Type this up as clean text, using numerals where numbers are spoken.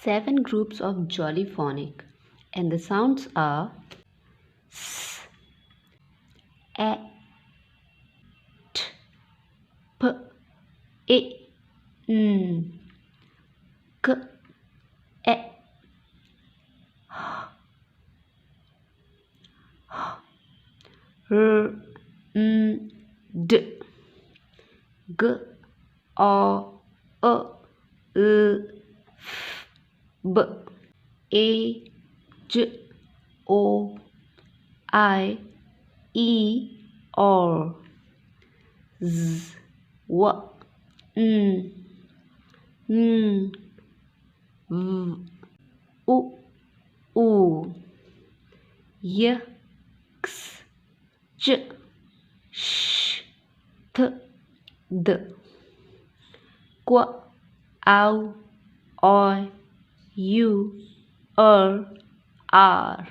Seven groups of jolly phonic, and the sounds are s, a, t, p, e, n, k, e, r, n, d, g, o, l, f, b, a, j, o, I, E, R, Z, W, N, N, V, U, U, Y, X, J, Š, T, D, Q, Au, Oi, U, R, R.